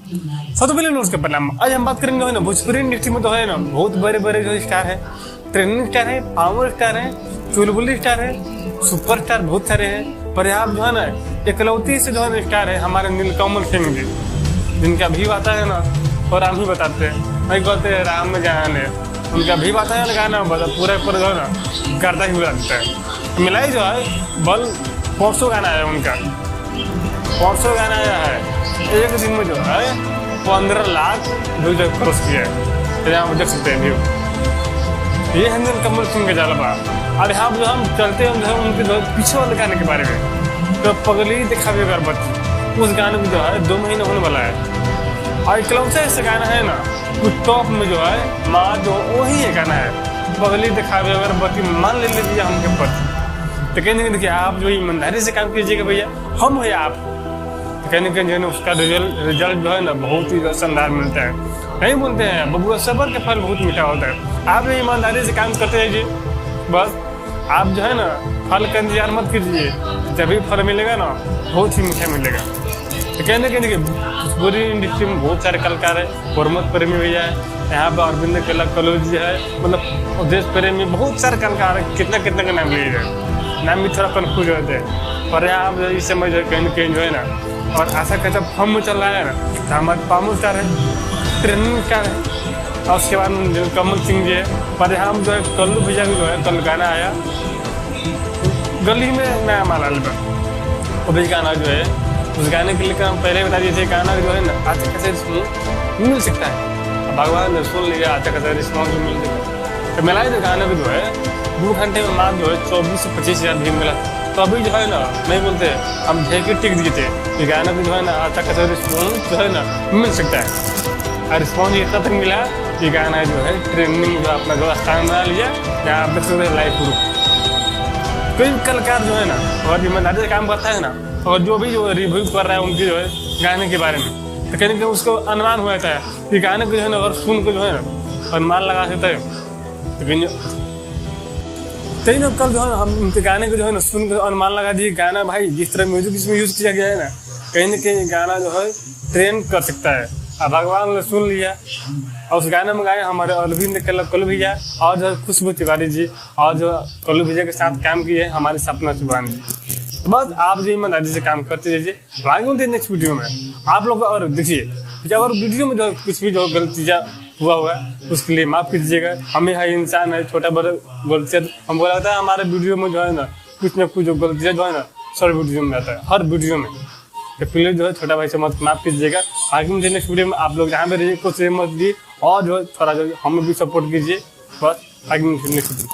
सबसे पहले नमस्कार प्रणाम। आज हम बात करेंगे ना भोजपुरी इंडस्ट्री में तो है ना बहुत बड़े बड़े जो स्टार है, ट्रेंडिंग स्टार है, पावर स्टार है, चुलबुली स्टार है, सुपर स्टार बहुत सारे हैं। पर यहाँ जो है ना इकलौती से जो है स्टार है हमारे नीलकमल सिंह जी, जिनका भी आता है ना और हम ही बताते हैं, नहीं कहते हैं राम में जान है, उनका भी आता है ना गाना पूरा जो है ना करता ही बुला देता है। मिलाई जो है बल 500 गाना है उनका, 500 गाना आया है एक दिन में जो है 15 लाख व्यू क्रॉस किया है। तो यहाँ देख सकते हैं व्यू, ये है नीलकमल सिंह का जलवा। और यहाँ जो हम चलते हैं जो है उनके जो पीछे वाले गाने के बारे में, तो पगली दिखावे अगरबत्ती, उस गाने में जो है 2 महीने होने वाला है। और इकलौता ऐसा गाना है ना कुछ टॉप में जो है माँ जो वही है गाना है, पगली दिखावे अगरबत्ती मान ले लीजिए हमके पति। तो कहने देखिए आप जो ईमानदारी से काम कीजिएगा भैया, हम है आप, कहने के जो उसका रिजल्ट जो है ना बहुत ही शानदार मिलता है। नहीं बोलते हैं बबुआ सबर का फल बहुत मीठा होता है। आप ईमानदारी से काम करते रहिए, बस आप जो है ना फल का इंतजार मत कीजिए, जब फल मिलेगा ना बहुत ही मीठा मिलेगा। तो कहने के भोजपुरी इंडस्ट्री में बहुत सारे कलाकार है, गुरमत प्रेमी भैया है, यहाँ पर अरविंद कलोज जी है, मतलब देश प्रेमी बहुत सारे कलाकार है, कितना कितना का नाम लिए जाए, नाम भी थोड़ा कन्फ्यूज होते हैं। पर यहाँ इस समय जो कहीं जो है ना और ऐसा कैसा फॉर्म में चल रहा है ना, तो हमारे पामो स्टार है, ट्रेनिंग स्टार है, और उसके बाद नीलकमल सिंह जी है। पर यहाँ जो है कल्लू भैया भी जो है कल गाना आया गली में नया माला लेकर, वो भी गाना जो है उस गाने के लिए हम पहले बता दिए थे, गाना जो है ना अच्छा कैसे रिस्पॉन्स मिल सकता है, भगवान ने सुन लिया अच्छा कैसे रिस्पॉन्स मिल सकता है। तो मिला जो गाना भी जो है 2 घंटे में मात्र जो है 24 से 25 हज़ार व्यू मिला। तो अभी जो है ना नहीं बोलते हम ढेके टिक दिए थे, ये गाना भी जो है ना अच्छा खासा रिस्पॉन्स जो है ना मिल सकता है। और रिस्पॉन्स इतना तक मिला कि गाना जो है ट्रेंडिंग जो अपना जो स्थान बना लिया, यहाँ आप देख सकते हैं लाइव प्रूफ। कोई कलाकार जो है ना और ईमानदारी से काम करता है ना, और जो भी जो रिव्यू कर रहा है उनके जो है गाने के बारे में, तो कहने के उसको अनुमान हो जाता है कि गाने को जो है ना और सुन को जो है ना अनुमान लगा सकता है। कहीं ना कल जो है हम उनके गाने को जो है ना सुन कर अनुमान लगा दिए, गाना भाई जिस तरह म्यूजिक इसमें यूज किया गया है ना कहीं गाना जो है ट्रेंड कर सकता है। अब भगवान ने सुन लिया और उस गाने में गाए हमारे अरविंद कल्लू भैया और जो खुशबू तिवारी जी, और जो कल्लू भैया के साथ काम किए हमारे सपना चौहान जी। तो बस आप जो ईमानदारी से काम करते रहिए, आगे होते नेक्स्ट वीडियो में आप लोग। और देखिए अगर वीडियो में जो कुछ भी जो गलतियाँ हुआ है उसके लिए माफ़ कीजिएगा, हमें हर इंसान है, छोटा बड़ा गलतियाँ हम बोला जाता है हमारे वीडियो में जो है ना कुछ जो गलतियाँ जो है ना सर वीडियो में आता है हर वीडियो में। तो प्लीज जो है छोटा भाई से मत माफ़ कीजिएगा। आगे मुझे नेक्स्ट वीडियो में आप लोग जहाँ पे रहिए कुछ मत दिए, और जो है थोड़ा जो हमें भी सपोर्ट कीजिए, बस आगे नेक्स्ट वीडियो।